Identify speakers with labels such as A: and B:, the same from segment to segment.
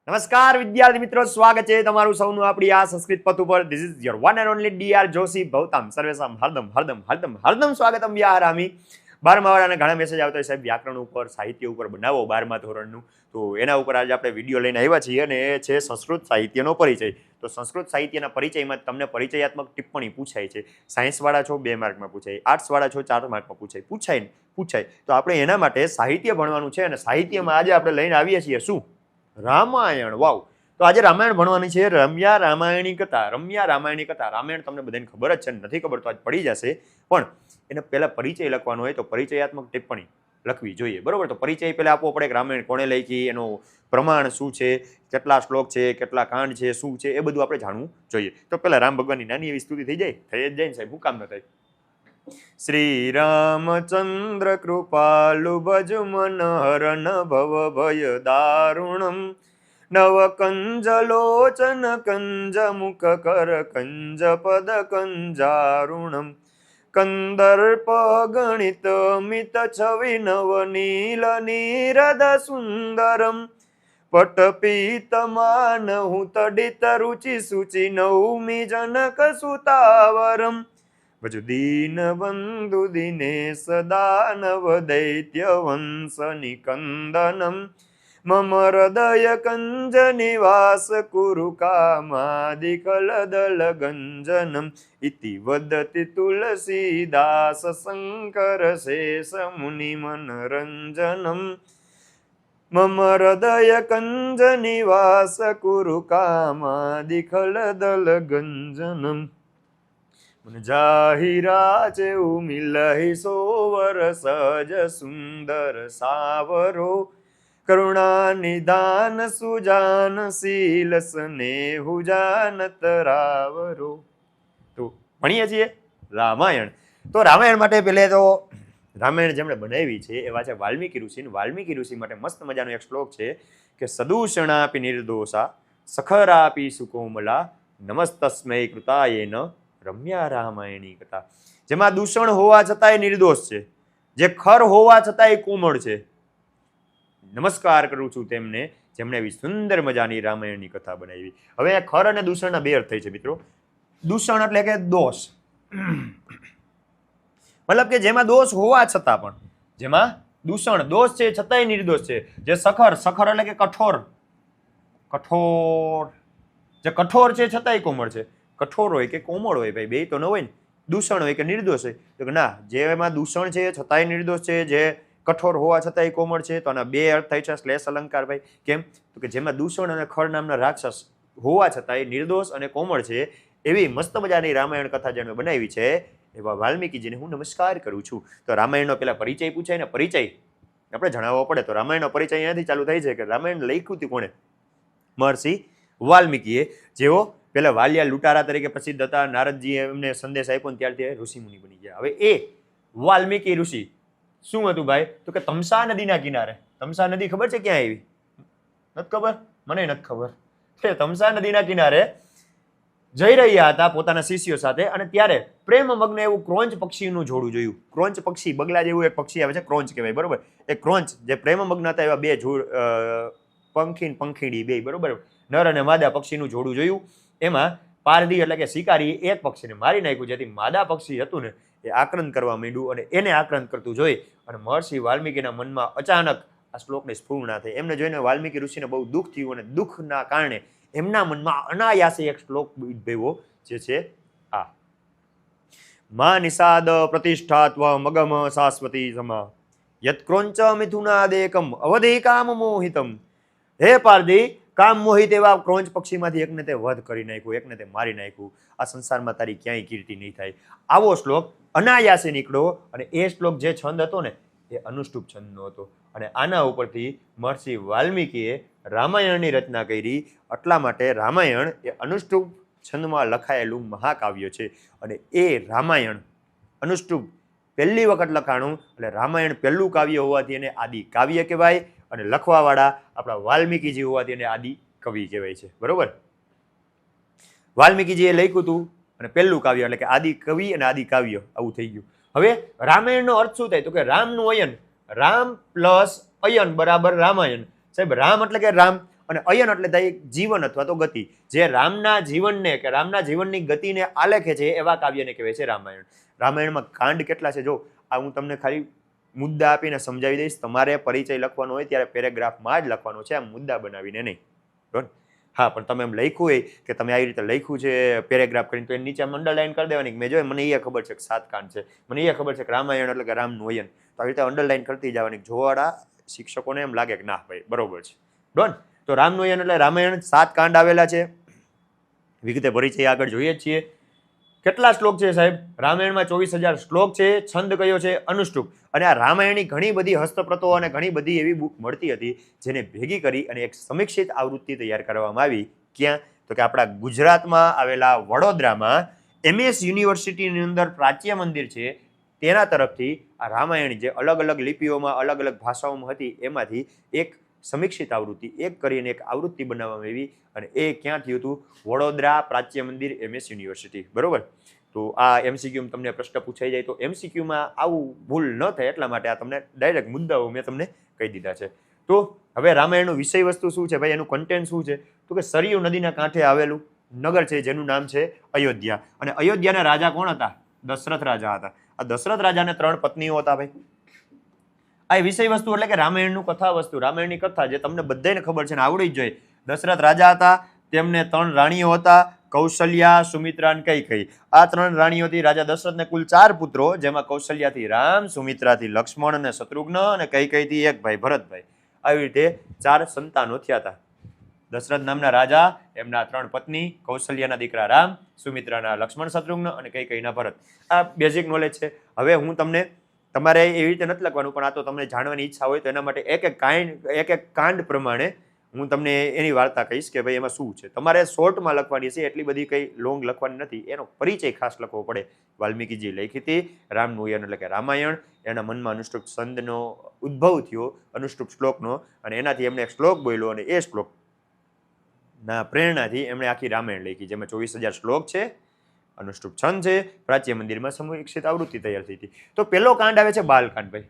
A: નમસ્કાર વિદ્યાર્થી મિત્રો, સ્વાગત છે તમારું સૌનું આપણી આ સંસ્કૃત પથ ઉપર. This is your one and only DR Joshi ભવતામ સર્વેસામ હરદમ હરદમ હરદમ હરદમ સ્વાગતમ યારામી. 12મા વાળાને ઘણા મેસેજ આવતા હોય, સાહેબ વ્યાકરણ ઉપર, સાહિત્ય ઉપર બનાવો 12મા ધોરણનું. તો એના ઉપર આજે આપણે વિડીયો લઈને આવ્યા છીએ અને એ છે સંસ્કૃત સાહિત્યનો પરિચય. તો સંસ્કૃત સાહિત્યના પરિચયમાં તમને પરિચયાત્મક ટિપ્પણી પૂછાય છે. સાયન્સવાળા છો 2 માર્કમાં પૂછાય, આર્ટ્સવાળા છો 4 માર્કમાં પૂછાય. તો આપણે એના માટે સાહિત્ય ભણવાનું છે અને સાહિત્યમાં આજે આપણે લઈને આવીએ છીએ શું? રામાયણ. વાવ. તો આજે રામાયણ ભણવાની છે. રમ્યા રામાયણી કથા. રામાયણ તમને બધાને ખબર જ છે, નથી ખબર તો આજ પડી જશે. પણ એને પહેલા પરિચય લખવાનો હોય તો પરિચયાત્મક ટિપ્પણી લખવી જોઈએ, બરોબર? તો પરિચય પહેલા આપવો પડે કે રામાયણ કોણે લખી, એનું પ્રમાણ શું છે, કેટલા શ્લોક છે, કેટલા કાંડ છે, શું છે, એ બધું આપણે જાણવું જોઈએ. તો પહેલા રામ ભગવાનની નાની એવી સ્તુતિ થઈ જ જાય ને સાહેબ, હું કામ ન થાય. શ્રી રામચંદ્ર કૃપાલુ ભજ મન હરન ભવ ભય દારુણમ નવ કંજ લોચન કંજ મુખ કર કંજ પદ કંજારુણમ કંદર્પ ગણિત મિત છવિ નવ નીલ નીરદ સુંદરમ પટપીતમાન હું તડિત રુચિ સુચિ નૌમિ જનક સુતાવરમ વજુદીન બંધુ દિનેશ દાનવ દૈત્ય વંશ નિકંદનમ મમ હૃદય કંજ નિવાસ કુરુ કામાદિકલદલ ગંજનમ ઇતિ વદતિ તુલસીદાસ શંકર શેષ મુનિ મનરંજનમ મમ હૃદય કંજ નિવાસ કુરુ કામાદિકલદલ ગંજનમ જાહિરા ચેઉ મિલહી સોવર સજ સુંદર સાવરો કરુણા નિદાન સુજાન શીલ સ્નેહુ જાનત રાવરો. તો ભણીએ છીએ રામાયણ. તો રામાયણ માટે પહેલે તો રામાયણ જેમણે બનાવી છે એવા છે વાલ્મીકી ઋષિ. વાલ્મીકી ઋષિ માટે મસ્ત મજાનો એક શ્લોક છે કે સદૂષણાપી નિર્દોષા સખરાપી સુકોમલા નમસ્તસ્મૈ કૃતાયેન રમ્યા રામાયણી કથા. જેમાં દૂષણ હોવા છતાંય નિર્દોષ છે, જે ખર હોવા છતાંય કોમળ છે. નમસ્કાર કરું છું તેમને જેમણે એવી સુંદર મજાની રામાયણની કથા બનાવી. હવે ખર અને દૂષણના બે અર્થ થાય છે મિત્રો. દૂષણ એટલે કે દોષ, મતલબ કે જેમાં દોષ હોવા છતાં પણ, જેમાં દૂષણ દોષ છે છતાંય નિર્દોષ છે. જે સખર એટલે કે કઠોર, જે કઠોર છે છતાંય કોમળ છે. કઠોર હોય કે કોમળ હોય ભાઈ, બે તો ન હોય ને. દૂષણ હોય કે નિર્દોષ હોય, તો કે ના, જેમાં દૂષણ છે છતાંય નિર્દોષ છે, જે કઠોર હોવા છતાંય કોમળ છે. તો આના બે અર્થ થાય છે શ્લેષ અલંકાર ભાઈ. કેમ? તો કે જેમાં દૂષણ અને ખર નામના રાક્ષસ હોવા છતાંય નિર્દોષ અને કોમળ છે, એવી મસ્ત મજાની રામાયણ કથા જેણે બનાવી છે એવા વાલ્મીકીજીને હું નમસ્કાર કરું છું. તો રામાયણનો પેલા પરિચય પૂછાય ને, પરિચય આપણે જણાવવો પડે. તો રામાયણનો પરિચય અહીંયાથી ચાલુ થાય છે કે રામાયણ લખ્યું હતું કોણે? મહર્ષિ વાલ્મીકીએ, જેઓ પેલા વાલિયા લૂંટારા તરીકે પ્રસિદ્ધ હતા. નારદજીએ એમને સંદેશ આપ્યો ત્યારથી ઋષિમુનિ બની ગયા. હવે એ વાલ્મીકી ઋષિ શું હતું ભાઈ? તો કે તમસા નદીના કિનારે. તમસા નદી ખબર છે ક્યાં આવી? નથી ખબર? મને નથી ખબર. તમસા નદીના કિનારે જઈ રહ્યા હતા પોતાના શિષ્યો સાથે, અને ત્યારે પ્રેમમગ્ન એવું ક્રોંચ પક્ષીનું જોડું જોયું. ક્રોંચ પક્ષી, બગલા જેવું એક પક્ષી આવે છે, ક્રોંચ કહેવાય, બરોબર? એ ક્રોંચ જે પ્રેમમગ્ન હતા એવા બે પંખી પંખીડી બે, બરોબર, નર અને માદા પક્ષીનું જોડું જોયું. એમાં પારધી એટલે કે શિકારી એક પક્ષીને મારી નાખ્યું, જેથી માદા પક્ષી હતું ને એ આક્રંદ કરવા માંડ્યું. અને એને આક્રંદ કરતું જોઈ અને મહર્ષિ વાલ્મીકીના મનમાં અચાનક આ શ્લોકની સ્ફૂર્ણા થઈ. એમને જોઈને વાલ્મીકી ઋષિને બહુ દુઃખ થયું અને દુઃખના કારણે એમના મનમાં અનાયાસે એક શ્લોક ઉદ્ભવ્યો, જે છે આ: મા નિષાદ પ્રતિષ્ઠાત્વ મગમ શાશ્વતી સમા યત્ક્રોંચ મિથુનાદેકમ અવધિ કામ મોહિતમ. હે પારધી, કામ મોહિત એવા ક્રોંચ પક્ષીમાંથી એકને તે વધ કરી નાખ્યું, એકને તે મારી નાખ્યું. આ સંસારમાં તારી ક્યાંય કીર્તિ નહીં થાય. આવો શ્લોક અનાયાસે નીકળ્યો. અને એ શ્લોક જે છંદ હતો ને એ અનુષ્ટુપ છંદનો હતો. અને આના ઉપરથી મહર્ષિ વાલ્મીકીએ રામાયણની રચના કરી. એટલા માટે રામાયણ એ અનુષ્ટુપ છંદમાં લખાયેલું મહાકાવ્ય છે. અને એ રામાયણ અનુષ્ટુપ પહેલી વખત લખાણું, એટલે રામાયણ પહેલું કાવ્ય હોવાથી એને આદિ કાવ્ય કહેવાય. અને લખવાવાળા આપણા વાલ્મીકીજી હોવાથી એને આદિ કવિ કહેવાય છે, બરોબર? વાલ્મીકીજીએ લખ્યું હતું અને પહેલું કાવ્ય એટલે કે આદિ કવિ અને આદિ કાવ્ય આવું થઈ ગયું. હવે રામાયણનો અર્થ શું થાય? તો કે રામનું અયન, રામ પ્લસ અયન બરાબર રામાયણ. સાહેબ રામ એટલે કે રામ, અને અયન એટલે થાય જીવન અથવા તો ગતિ. જે રામના જીવનને કે રામના જીવનની ગતિને આલેખે છે એવા કાવ્યને કહેવાય છે રામાયણ. રામાયણમાં કાંડ કેટલા છે જો આ હું તમને ખાલી મુદ્દા આપીને સમજાવી દઈશ. તમારે પરિચય લખવાનો હોય ત્યારે પેરેગ્રાફમાં જ લખવાનો છે, આ મુદ્દા બનાવીને નહીં. બરાબર? હા, પણ તમે એમ લખ્યું હોય કે તમે આવી રીતે લખ્યું છે પેરેગ્રાફ કરીને તો એની નીચે અંડરલાઈન કરી દેવાની. મેં જોયું મને એ ખબર છે કે 7 કાંડ છે, મને એ ખબર છે કે રામાયણ એટલે કે રામનું અયન, તો આવી રીતે અંડરલાઈન કરતી જવાની. જોવાળા શિક્ષકોને એમ લાગે કે ના ભાઈ બરોબર છે. ડોન. તો રામનું અયન એટલે રામાયણ 7 કાંડ આવેલા છે. વિગતે પરિચય આગળ જોઈએ છીએ. કેટલા શ્લોક છે સાહેબ? રામાયણમાં 24,000 શ્લોક છે. છંદ કયો છે? અનુષ્ટુપ. અને આ રામાયણની ઘણી બધી હસ્તપ્રતો અને ઘણી બધી એવી બુક મળતી હતી જેને ભેગી કરી અને એક સમીક્ષિત આવૃત્તિ તૈયાર કરવામાં આવી. ક્યાં? તો કે આપણા ગુજરાતમાં આવેલા વડોદરામાં MS યુનિવર્સિટીની અંદર પ્રાચ્ય મંદિર છે તેના તરફથી આ રામાયણ જે અલગ અલગ લિપિઓમાં અલગ અલગ ભાષાઓમાં હતી એમાંથી એક સમીક્ષિત આવૃત્તિ એક કરીને એક આવૃત્તિ બનાવવામાં આવી અને એ ક્યાં થયું હતું? વડોદરા પ્રાચ્ય મંદિર MS યુનિવર્સિટી. બરોબર? તો આ MCQ તમને પ્રશ્ન પૂછાઈ જાય તો MCQમાં આવું ભૂલ ન થાય એટલા માટે આ તમને ડાયરેક્ટ મુદ્દાઓ મેં તમને કહી દીધા છે. તો હવે રામાયણનું વિષય વસ્તુ શું છે ભાઈ? એનું કન્ટેન્ટ શું છે? તો કે સરયુ નદીના કાંઠે આવેલું નગર છે જેનું નામ છે અયોધ્યા. અને અયોધ્યાના રાજા કોણ હતા? દશરથ રાજા હતા. આ દશરથ રાજાને 3 પત્નીઓ હતા ભાઈ. આ વિષય વસ્તુ એટલે કે રામાયણનું કથા વસ્તુ, રામાયણની કથા જે તમને બધાને ખબર છે ને આવડી જ જોઈએ. દશરથ રાજા હતા, તેમને 3 રાણીઓ હતા, કૌશલ્યા, સુમિત્રા અને કૈકેયી. આ 3 રાણીઓથી રાજા દશરથને કુલ 4 પુત્રો, જેમાં કૌશલ્યાથી રામ, સુમિત્રાથી લક્ષ્મણ અને શત્રુઘ્ન અને કૈકેયીથી એક ભાઈ ભરતભાઈ. આવી રીતે 4 સંતાનો થયા હતા. દશરથ નામના રાજા, એમના 3 પત્ની, કૌશલ્યાના દીકરા રામ, સુમિત્રાના લક્ષ્મણ શત્રુઘ્ન અને કૈકેયીના ભરત. આ બેઝિક નોલેજ છે. હવે હું તમને તમારે એવી રીતે નથી લખવાનું પણ આ તો તમને જાણવાની ઈચ્છા હોય તો એના માટે એક કાંડ પ્રમાણે હું તમને એની વાર્તા કહીશ કે ભાઈ એમાં શું છે. તમારે શોર્ટમાં લખવાની છે, એટલી બધી કંઈ લોંગ લખવાની નથી. એનો પરિચય ખાસ લખવો પડે. વાલ્મીકીજી લખી હતી રામનું અયન એટલે કે રામાયણ. એના મનમાં અનુષ્ટુપ છંદનો ઉદ્ભવ થયો, અનુષ્ટુપ શ્લોકનો, અને એનાથી એમણે એક શ્લોક બોલ્યો અને એ શ્લોકના પ્રેરણાથી એમણે આખી રામાયણ લખી, જેમાં 24,000 શ્લોક છે, અનુષ્ટુપ છંદ છે, પ્રાચ્ય મંદિરમાં સમીક્ષિત આવૃત્તિ તૈયાર થઈ હતી. તો પહેલો કાંડ આવે છે બાલકાંડ ભાઈ.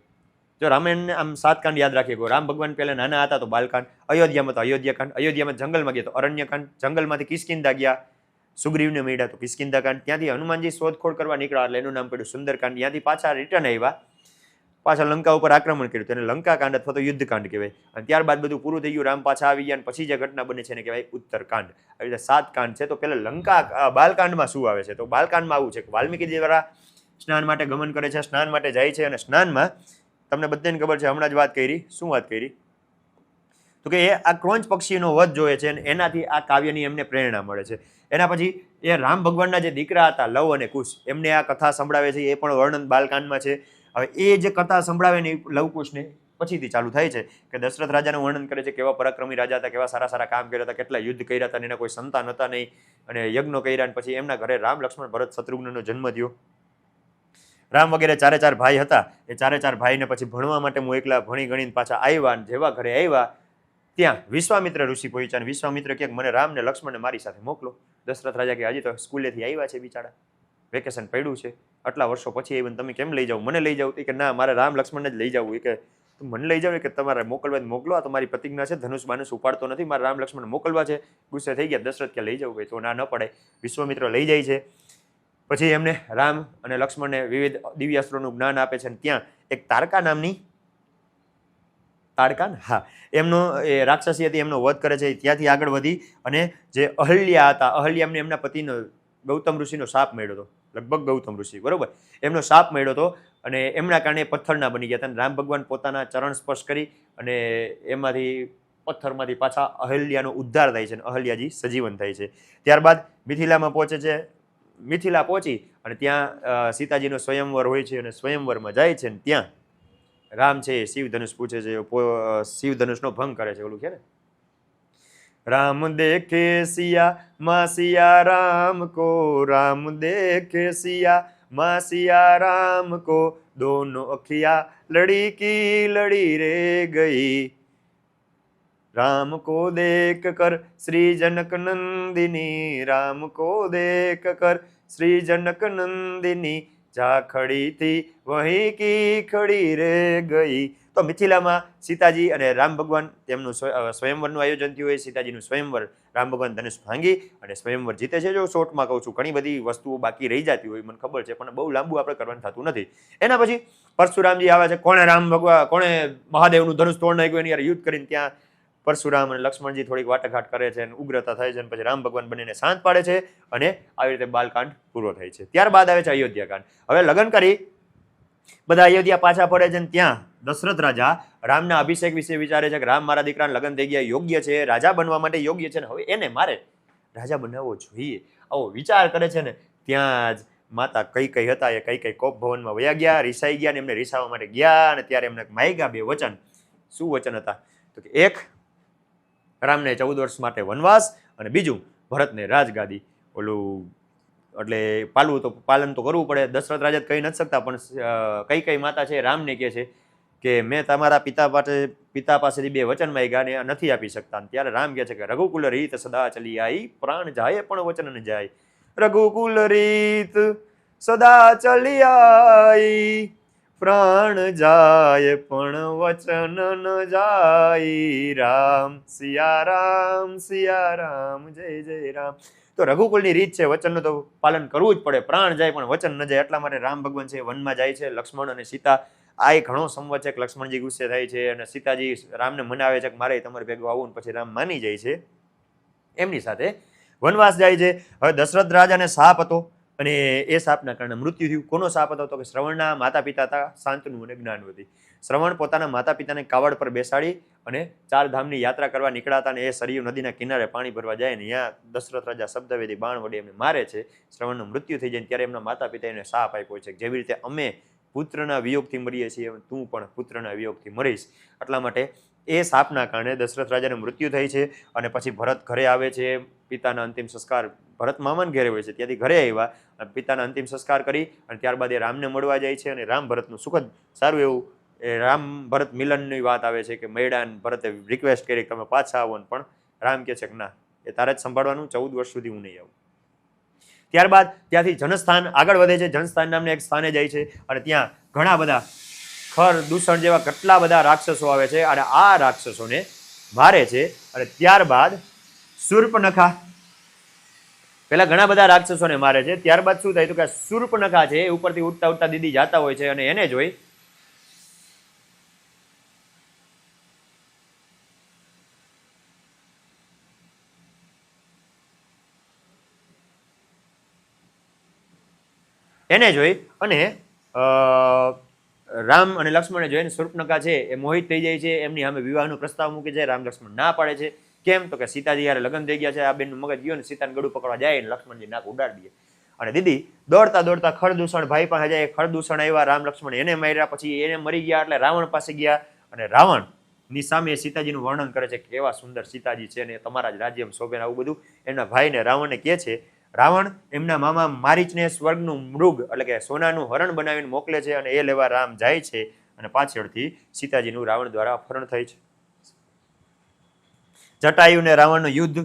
A: જો રામાયણને આમ 7 કાંડ યાદ રાખીએ. રામ ભગવાન પહેલા નાના હતા તો બાલકાંડ, અયોધ્યામાં તો અયોધ્યાકાંડ, અયોધ્યામાં જંગલમાં ગયા તો અરણ્યકાંડ, જંગલમાંથી કિષ્કિંધા ગયા, સુગ્રીવને મળ્યા તો કિષ્કિંધાકાંડ, ત્યાંથી હનુમાનજી શોધખોળ કરવા નીકળ્યા એટલે એનું નામ પડ્યું સુંદરકાંડ, ત્યાંથી પાછા રિટર્ન આવ્યા, પાછા લંકા ઉપર આક્રમણ કર્યું તેને લંકાકાંડ અથવા તો યુદ્ધકાંડ કહેવાય. અને ત્યારબાદ બધું પૂરું થઈ ગયું, રામ પાછા આવી ગયા અને પછી જે ઘટના બને છે એને કહેવાય ઉત્તરકાંડ. આવી રીતે 7 કાંડ છે. તો પહેલા બાલકાંડમાં શું આવે છે? તો બાલકાંડમાં આવું છે કે વાલ્મીકી દ્વારા સ્નાન માટે ગમન કરે છે, સ્નાન માટે જાય છે અને સ્નાનમાં તમને બધાને ખબર છે, હમણાં જ વાત કરી. શું વાત કરી? તો કે એ આ ક્રોંચ પક્ષીનો વધ જોવે છે અને એનાથી આ કાવ્યની એમને પ્રેરણા મળે છે. એના પછી એ રામ ભગવાનના જે દીકરા હતા લવ અને કુશ, એમને આ કથા સંભળાવે છે. એ પણ વર્ણન બાલકાંડમાં છે. હવે એ જે કથા સંભળાવે ને લવકુશને પછીથી ચાલુ થાય છે કે દશરથ રાજાનું વર્ણન કરે છે, કેવા પરાક્રમી રાજા હતા, કેવા સારા સારા કામ કર્યા હતા, કેટલા યુદ્ધ કર્યા હતા, એના કોઈ સંતાન હતા નહીં અને યજ્ઞો કર્યા. અને પછી એમના ઘરે રામ, લક્ષ્મણ, ભરત, શત્રુઘ્નનો જન્મ થયો. રામ વગેરે 4 ભાઈ હતા. એ 4 ભાઈને પછી ભણવા માટે હું એકલા ભણી ગણીને પાછા આવ્યા. જેવા ઘરે આવ્યા ત્યાં વિશ્વામિત્ર ઋષિ પહોંચ્યા અને વિશ્વામિત્ર કહે મને રામ ને લક્ષ્મણને મારી સાથે મોકલો. દશરથ રાજા કે હજી તો સ્કૂલેથી આવ્યા છે બિચારા, વેકેશન પડ્યું છે, આટલા વર્ષો પછી આવ્યું, તમે કેમ લઈ જાઓ? મને લઈ જાવ? કે ના, મારે રામ લક્ષ્મણને જ લઈ જવું. કે મને લઈ જાવ? કે તમારે મોકલવા મોકલો, આ તમારી પ્રતિજ્ઞા છે, ધનુષ બાનુષ ઉપાડતો નથી, મારે રામ લક્ષ્મણને મોકલવા છે. ગુસ્સે થઈ ગયા. દશરથ કે લઈ જવું ભાઈ? તો ના ન પડે. વિશ્વામિત્ર લઈ જાય છે. પછી એમને રામ અને લક્ષ્મણને વિવિધ દિવ્યાસ્ત્રોનું જ્ઞાન આપે છે. અને ત્યાં એક તારકા નામની એમનો એ રાક્ષસી હતી, એમનો વધ કરે છે. ત્યાંથી આગળ વધી અને જે અહલ્યા હતા, અહલ્યા એમને એમના પતિનો ગૌતમ ઋષિનો શાપ મળ્યો હતો, લગભગ ગૌતમ ઋષિ, બરોબર, એમનો શાપ મળ્યો હતો અને એમના કારણે પથ્થરના બની ગયા હતા. અને રામ ભગવાન પોતાના ચરણ સ્પર્શ કરી અને એમાંથી પથ્થરમાંથી પાછા અહલ્યાનો ઉદ્ધાર થાય છે અને અહલ્યાજી સજીવન થાય છે. ત્યારબાદ મિથિલામાં પહોંચે છે. મિથિલા પહોંચી અને ત્યાં સીતાજીનો સ્વયંવર હોય છે અને સ્વયંવરમાં જાય છે. અને ત્યાં રામ છે એ શિવ ધનુષ પૂછે છે, શિવ ધનુષનો ભંગ કરે છે. ઓલું છે ને, રામ દેખે સિયા માં સિયા રામ કો, રામ દેખે સિયા માં સિયા રામ કો, दोनों अखियां लड़ी की लड़ी रे गई, राम को देख कर श्री जनक नंदिनी, राम को देख कर श्री जनक नंदिनी, जा खड़ी थी वहीं की खड़ी रे गई, તો મિથિલામાં સીતાજી અને રામ ભગવાન તેમનું સ્વયંવરનું આયોજન થયું હોય. સીતાજીનું સ્વયંવર, રામ ભગવાન ધનુષ ભાંગી અને સ્વયંવર જીતે છે. જો શોર્ટમાં કહું છું, ઘણી બધી વસ્તુઓ બાકી રહી જતી હોય મને ખબર છે, પણ બહુ લાંબુ આપણે કરવાનું થતું નથી. એના પછી પરશુરામજી આવે છે. કોણે મહાદેવનું ધનુષ તોડ નાખ્યું એની યાર યુદ્ધ કરીને ત્યાં પરશુરામ અને લક્ષ્મણજી થોડીક વાટાઘાટ કરે છે અને ઉગ્રતા થાય છે અને પછી રામ ભગવાન બંનેને શાંત પાડે છે અને આવી રીતે બાલકાંડ પૂરો થાય છે. ત્યારબાદ આવે છે અયોધ્યાકાંડ. હવે લગ્ન કરી બધા અયોધ્યા પાછા પડે છે અને ત્યાં દશરથ રાજા રામના અભિષેક વિશે વિચારે છે કે રામ મારા દીકરાને લગ્ન થઈ ગયા, યોગ્ય છે, રાજા બનવા માટે યોગ્ય છે ને હવે એને મારે રાજા બનાવવો જોઈએ, આવો વિચાર કરે છે ને ત્યાં જ માતા કઈ હતા એ કઈ કોપ ભવનમાં વયા ગયા, રીસાઈ ગયા ને એમને રીસાવા માટે ગયા અને ત્યારે એમને માગ્યા બે વચન. શું વચન હતા? તો કે એક, રામને 14 વર્ષ માટે વનવાસ અને બીજું ભરતને રાજગાદી. ઓલું એટલે પાલન તો કરવું પડે. દશરથ રાજા કહી નથી શકતા, પણ કઈ માતા છે રામને કહે છે કે મેં તમારા પિતા પાસેથી બે વચન માંગ્યા ને નથી આપી શકતા. ત્યારે રામ કહે છે કે રઘુકુલ રીત સદા ચલી આઈ, પ્રાણ જાય પણ વચન ન જાય. રઘુકુલ રીત સદા ચલી આઈ, પ્રાણ જાય પણ વચન ન જાય. રામ સિયા રામ જય જય રામ. તો રઘુકુલની રીત છે, વચનનું તો પાલન કરવું જ પડે. પ્રાણ જાય પણ વચન ન જાય. એટલા માટે રામ ભગવાન છે વનમાં જાય છે. લક્ષ્મણ અને સીતા આ ઘણો સંવત છે કે લક્ષ્મણજી ગુસ્સે થાય છે અને સીતાજી રામને મનાવે છે કે મારે તમારે ભેગું આવવું. પછી રામ માની જાય છે, એમની સાથે વનવાસ જાય છે. હવે દશરથ રાજાને સાપ હતો અને એ સાપના કારણે મૃત્યુ થયું. કોનો સાપ હતો? તો કે શ્રવણના માતા પિતા હતા, શાંતનુ અને જ્ઞાનવતી. શ્રવણ પોતાના માતા પિતાને કાવડ પર બેસાડી અને 4 ધામની યાત્રા કરવા નીકળ્યા હતા અને એ સરયુ નદીના કિનારે પાણી ભરવા જાય ને ત્યાં દશરથ રાજા શબ્દવેદી બાણ વડે એમને મારે છે. શ્રવણનું મૃત્યુ થઈ જાય ત્યારે એમના માતા પિતા એને સાપ આપ્યો છે, જેવી રીતે અમે પુત્રના વિયોગથી મરીએ છીએ તું પણ પુત્રના વિયોગથી મરીશ. એટલા માટે એ સાપના કારણે દશરથ રાજાને મૃત્યુ થઈ છે. અને પછી ભરત ઘરે આવે છે. પિતાના અંતિમ સંસ્કાર ભરત મામાને ઘરે હોય છે, ત્યાંથી ઘરે આવ્યા અને પિતાના અંતિમ સંસ્કાર કરી અને ત્યારબાદ એ રામને મળવા જાય છે અને રામ ભરતનું સુખદ સારું એવું એ રામ ભરત મિલનની વાત આવે છે કે મૈડાન ભરતે રિક્વેસ્ટ કરી કે તમે પાછા આવો, પણ રામ કહે છે કે ના, એ તારે જ સંભાળવાનું, 14 વર્ષ સુધી હું નહીં આવું. ત્યારબાદ ત્યાંથી જનસ્થાન આગળ વધે છે. જનસ્થાન નામના એક સ્થાને જાય છે અને ત્યાં ઘણા બધા ખર દૂષણ જેવા કેટલા બધા રાક્ષસો આવે છે અને આ રાક્ષસોને મારે છે. અને ત્યારબાદ શૂર્પનખા, પેલા ઘણા બધા રાક્ષસોને મારે છે. ત્યારબાદ શું થાય તો કે શૂર્પનખા છે એ ઉપરથી ઉડતા ઉડતા દીદી જાતા હોય છે અને એને જોઈ અને રામ અને લક્ષ્મણને જોઈને શૂર્પનખા છે એ મોહિત થઈ જાય છે. એમની સામે વિવાહનો પ્રસ્તાવ મૂકે છે. રામ લક્ષ્મણ ના પાડે છે. કેમ? તો કે સીતાજી યારે લગ્ન થઈ ગયા છે, આ બેનનું મગજ ગયો ને સીતાને ગળું પકડવા જાય ને લક્ષ્મણજી નાક ઉડાડી દે. અને દીદી દોડતા દોડતા ખરદૂષણ ભાઈ પાસે જાય. ખરદૂષણ આવ્યા, રામ લક્ષ્મણ એને માર્યા, પછી એને મરી ગયા એટલે રાવણ પાસે ગયા અને રાવણની સામે સીતાજીનું વર્ણન કરે છે કે કેવા સુંદર સીતાજી છે ને તમારા જ રાજ્યમાં શોભે. આવું બધું એમના ભાઈને રાવણને કહે છે. રાવણ એમના મામા મારીચને સ્વર્ગનું મૃગ એટલે કે સોનાનું હરણ બનાવીને મોકલે છે અને એ લેવા રામ જાય છે અને પાછળથી સીતાજીનું રાવણ દ્વારા અપહરણ થાય છે. જટાયુ ને રાવણનું યુદ્ધ.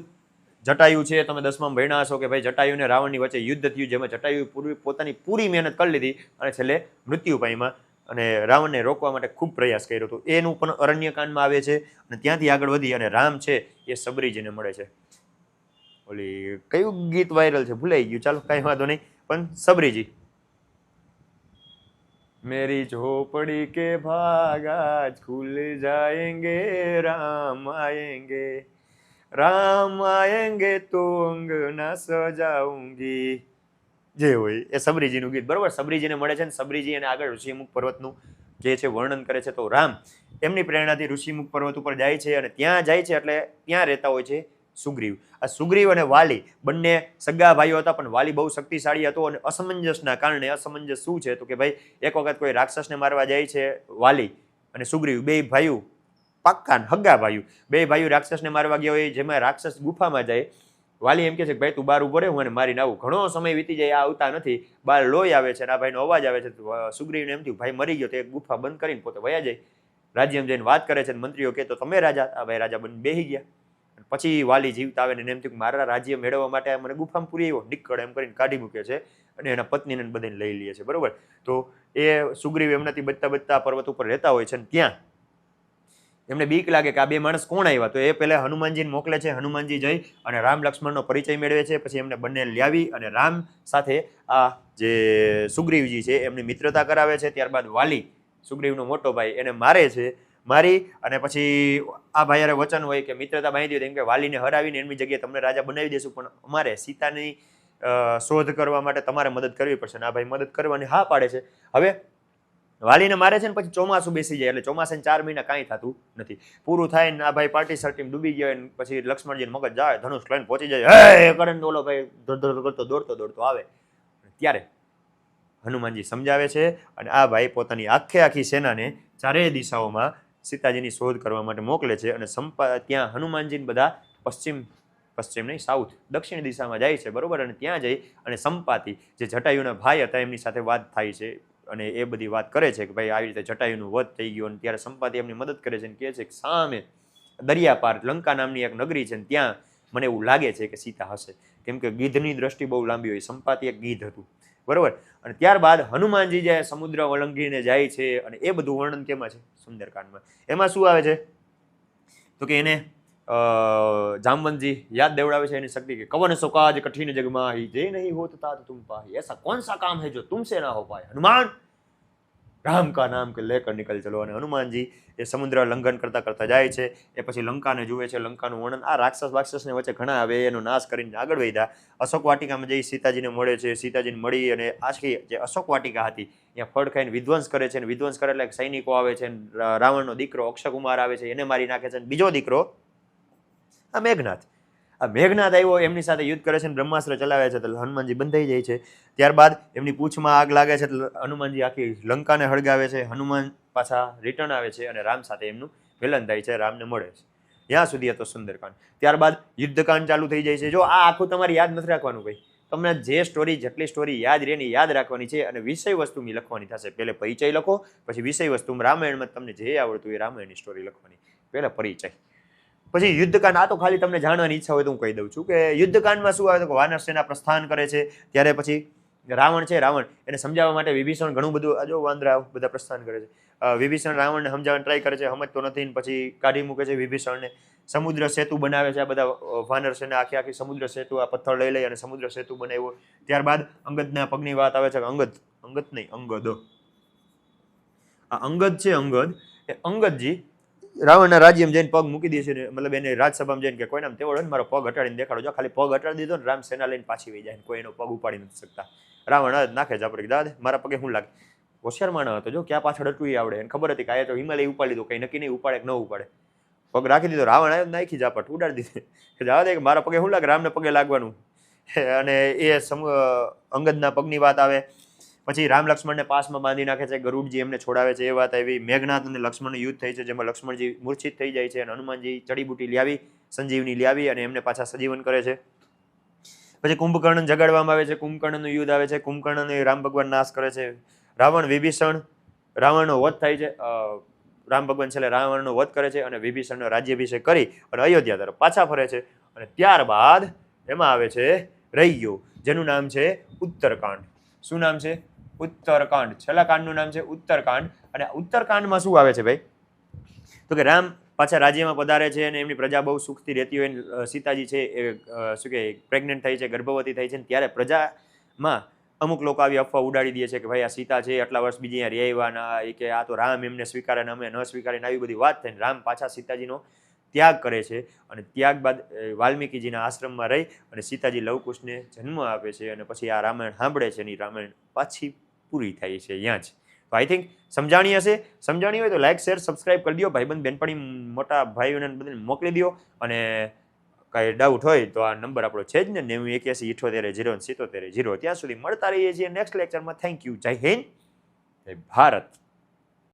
A: જટાયુ છે તમે 10માં ભણ્યા હશો કે ભાઈ જટાયુ ને રાવણની વચ્ચે યુદ્ધ થયું, જેમાં જટાયુ પોતાની પૂરી મહેનત કરી લીધી અને છેલ્લે મૃત્યુ પામ્યા અને રાવણને રોકવા માટે ખૂબ પ્રયાસ કર્યો હતો. એનું પણ અરણ્યકાંડમાં આવે છે. અને ત્યાંથી આગળ વધી અને રામ છે એ સબરીજીને મળે છે. ઓલી કયું ગીત વાયરલ છે ભૂલાઈ ગયું, ચાલો કઈ વાંધો નહીં, પણ સબરીજી મેરી ઝોપડી કે ભાગ આજ ખુલ જાએંગે, રામ આએંગે તો અંગના સજાઉંગી, જે હોય એ સબરીજીનું ગીત. બરોબર, સબરીજીને મળે છે ને સબરીજી એને આગળ ઋષિમુખ પર્વતનું જે છે વર્ણન કરે છે. તો રામ એમની પ્રેરણાથી ઋષિમુખ પર્વત ઉપર જાય છે અને ત્યાં જાય છે એટલે ત્યાં રહેતા હોય છે સુગ્રીવ. આ સુગ્રીવ અને વાલી બંને સગા ભાઈઓ હતા, પણ વાલી બહુ શક્તિશાળી હતો અને અસમંજસના કારણે, અસમંજસ શું છે તો કે ભાઈ એક વખત કોઈ રાક્ષસને મારવા જાય છે વાલી અને સુગ્રીવ, બે ભાઈઓ પાક્કા હગા ભાઈઓ, બે ભાઈઓ રાક્ષસને મારવા ગયા હોય, જેમાં રાક્ષસ ગુફામાં જાય. વાલી એમ કહે છે કે ભાઈ તું બહાર ઉભો રહે, હું એને મારીને આવું. ઘણો સમય વીતી જાય, આ આવતા નથી, બહાર લોહી આવે છે અને આ ભાઈનો અવાજ આવે છે. સુગ્રીવને એમ થયું ભાઈ મરી ગયો, તો એક ગુફા બંધ કરીને પોતે વયા જાય. રાજ્યમાં જઈને વાત કરે છે અને મંત્રીઓ કહે તો તમે રાજા, આ ભાઈ રાજા બની બેસી ગયા. પછી વાલી જીવતા આવે ને એમ થયું કે મારા રાજ્ય મેળવવા માટે મને ગુફામાં પૂરી આવ્યો, નીકળ એમ કરીને કાઢી મૂકે છે અને એના પત્નીને બધાને લઈ લે છે. બરોબર, તો એ સુગ્રીવ એમનાથી બચતા બચતા પર્વત ઉપર રહેતા હોય છે અને ત્યાં એમને બીક લાગે કે આ બે માણસ કોણ આવ્યા, તો એ પહેલા હનુમાનજીને મોકલે છે. હનુમાનજી જઈ અને રામ લક્ષ્મણનો પરિચય મેળવે છે. પછી એમને બંને લાવી અને રામ સાથે આ જે સુગ્રીવજી છે એમની મિત્રતા કરાવે છે. ત્યારબાદ વાલી, સુગ્રીવનો મોટો ભાઈ, એને મારે છે. મારી અને પછી આ ભાઈ વચન હોય કે મિત્રતા બાંધી દે, કેમ કે વાલીને હરાવીને એમની જગ્યાએ તમને રાજા બનાવી દેશું, પણ અમારે સીતાની શોધ કરવા માટે તમારે મદદ કરવી પડશે. આ ભાઈ મદદ કરવાની હા પાડે છે. હવે વાલીને મારે છે ને પછી ચોમાસું બેસી જાય, એટલે ચોમાસાને 4 મહિના કાંઈ થતું નથી. પૂરું થાય ને આ ભાઈ પાર્ટી સર્ટીમાં ડૂબી ગયો, ને પછી લક્ષ્મણજીને મગજ જાય, ધનુષ લઈને પહોંચી જાય, હે કરીને ઓલો ભાઈ ધડ કરતો દોડતો આવે. ત્યારે હનુમાનજી સમજાવે છે અને આ ભાઈ પોતાની આખી સેનાને ચારેય દિશાઓમાં સીતાજીની શોધ કરવા માટે મોકલે છે. અને ત્યાં હનુમાનજીને બધા પશ્ચિમ નહીં, સાઉથ, દક્ષિણ દિશામાં જાય છે, બરોબર. અને ત્યાં જઈ અને સંપાતિ, જે જટાયુના ભાઈ હતા, એમની સાથે વાત થાય છે અને એ બધી વાત કરે છે કે ભાઈ આવી રીતે જટાયુનું વધ થઈ ગયું. અને ત્યારે સંપાતિ એમની મદદ કરે છે અને કહે છે કે સામે દરિયા પાર લંકા નામની એક નગરી છે, ત્યાં મને એવું લાગે છે કે સીતા હશે, કેમ કે ગીધની દ્રષ્ટિ બહુ લાંબી હોય. સંપાતિ એક ગીધ હતું, બરોબર. અને ત્યારબાદ હનુમાનજી જે સમુદ્ર ઓળંગીને જાય છે, અને એ બધું વર્ણન કેમાં છે? સુંદરકાંડમાં. એમાં શું આવે છે તો કે એને જામવંતજી યાદ દેવડાવે છે એની શક્તિ કે કवन सो काज कठिन जग माही जे नहीं होत तात तुम पाही ऐसा कौन सा काम है जो तुमसे ना हो पाए हनुमान राम का नाम के लेकर निकल चलो. અને હનુમાનજી એ સમુદ્ર લંઘન કરતા જાય છે. એ પછી લંકાને જુએ છે. લંકાનું વર્ણન આ રાક્ષસને વચ્ચે ઘણા આવે, એનો નાશ કરીને આગળ વધ્યા. અશોક વાટિકામાં જઈ સીતાજીને મળે છે. સીતાજીને મળી અને આખી જે અશોક વાટિકા હતી ત્યાં ફળ ખાઈને વિધ્વંસ કરે છે. અને વિધ્વંસ કરે એટલે સૈનિકો આવે છે. રાવણનો દીકરો અક્ષયકુમાર આવે છે, એને મારી નાખે છે. બીજો દીકરો આ મેઘનાથ આવ્યો, એમની સાથે યુદ્ધ કરે છે, બ્રહ્માસ્ત્ર ચલાવે છે, તો હનુમાનજી બંધાઈ જાય છે. ત્યારબાદ એમની પૂંછમાં આગ લાગે છે, એટલે હનુમાનજી આખી લંકાને હળગાવે છે. હનુમાન પાછા રિટર્ન આવે છે અને રામ સાથે એમનું મિલન થાય છે, રામને મળે છે. ત્યાં સુધી હતો સુંદરકાંડ. ત્યારબાદ યુદ્ધકાંડ ચાલુ થઈ જાય છે. જો આ આખું તમારે યાદ નથી રાખવાનું ભાઈ, તમને જે જેટલી સ્ટોરી યાદ રહે ને યાદ રાખવાની છે, અને વિષય વસ્તુ લખવાની થશે. પહેલે પરિચય લખો, પછી વિષય વસ્તુ. રામાયણમાં તમને જે આવડતું એ રામાયણની સ્ટોરી લખવાની. પહેલા પરિચય, પછી યુદ્ધકાંડ. આ તો ખાલી તમને જાણવાની ઈચ્છા હોય તો હું કહી દઉં છું કે યુદ્ધકાંડમાં શું આવે તો વાનર સેના પ્રસ્થાન કરે છે. ત્યારે પછી રાવણ એને સમજાવવા માટે વિભીષણ ઘણું બધું, જો વાંદરા બધા પ્રસ્થાન કરે છે. વિભીષણ રાવણને સમજાવવાની ટ્રાય કરે છે, સમજતો નથી, પછી કાઢી મૂકે છે વિભીષણને. સમુદ્ર સેતુ બનાવે છે. આ બધા વાનર સેના આખી સમુદ્ર સેતુ, આ પથ્થર લઈ અને સમુદ્ર સેતુ બનાવ્યો. ત્યારબાદ અંગદના પગની વાત આવે છે કે અંગદ આ અંગદ છે. અંગદજી રાવણના રાજ્યમાં જઈને પગ મૂકી દે છે, મતલબ એને રાજસભામાં જઈને કે કોઈના તેવડ હોય ને મારો પગ હટાડીને દેખાડો. જો ખાલી પગ હટાડી દીધો ને રામ સેના લઈને પાછી વહી જાય, કોઈ એનો પગ ઉપાડી નથી શકતા. રાવણ નાખે છે આપણે, દાદા મારા પગે શું લાગે? હોશિયાર માણસ હતો, જો ક્યાં પાછળ હતું એ આવડે. એને ખબર હતી કે આ તો હિમાલય ઉપાડી દીધો, કઈ નક્કી નહીં ઉપાડે કે ન ઉપાડે. પગ રાખી દીધો. રાવણ આવ્યો નાખી ઝાપટ ઉડાડી દીધી. દાદા કે મારા પગે શું લાગે? રામને પગે લાગવાનું. અને એ અંગદના પગની વાત આવે. પછી રામ લક્ષ્મણને પાસમાં બાંધી નાખે છે. ગરુડજી એમને છોડાવે છે, એ વાત આવી. મેઘનાથ અને લક્ષ્મણનું યુદ્ધ થઈ છે, જેમાં લક્ષ્મણજી મૂર્છિત થઈ જાય છે અને હનુમાનજી જડીબુટી લાવી, સંજીવની લાવી અને એમને પાછા સજીવન કરે છે. પછી કુંભકર્ણ જગાડવામાં આવે છે. કુંભકર્ણનું યુદ્ધ આવે છે. કુંભકર્ણને રામ ભગવાન નાશ કરે છે. રાવણનો વધ થાય છે. રામ ભગવાન છેલ્લે રાવણનો વધ કરે છે અને વિભીષણનો રાજ્યાભિષેક કરી અને અયોધ્યા તરફ પાછા ફરે છે. અને ત્યારબાદ એમાં આવે છે રૈયો, જેનું નામ છે ઉત્તરકાંડ. શું નામ છે? ઉત્તરકાંડ. છેલ્લા કાંડનું નામ છે ઉત્તરકાંડ. અને ઉત્તરકાંડમાં શું આવે છે ભાઈ તો કે રામ પાછા રાજ્યમાં પધારે છે અને એમની પ્રજા બહુ સુખથી રહેતી હોય. સીતાજી છે એ શું કે પ્રેગ્નન્ટ થઈ છે, ગર્ભવતી થઈ છે. ત્યારે પ્રજામાં અમુક લોકો આવી અફવા ઉડાડી દે છે કે ભાઈ આ સીતા છે, આટલા વર્ષ બીજી અહીંયા રહેવાના, એ કે આ તો રામ એમને સ્વીકારે ને અમે ન સ્વીકારીને, આવી બધી વાત થઈને રામ પાછા સીતાજીનો ત્યાગ કરે છે. અને ત્યાગ બાદ વાલ્મીકીજીના આશ્રમમાં રહી અને સીતાજી લવકુશને જન્મ આપે છે. અને પછી આ રામાયણ સાંભળે છે અને રામાયણ પાછી પૂરી થાય છે અહીંયા જ. તો આઈ થિંક સમજાણી હશે. સમજાણી હોય તો લાઈક, શેર, સબસ્ક્રાઈબ કરી દો. ભાઈબંધ બેનપણી મોટા ભાઈઓને બધાને મોકલી દો. અને કાંઈ ડાઉટ હોય તો આ નંબર આપણો છે જ ને, 9181780770. ત્યાં સુધી મળતા રહીએ છીએ નેક્સ્ટ લેક્ચરમાં. Thank you. જય હિન્દ, જય ભારત.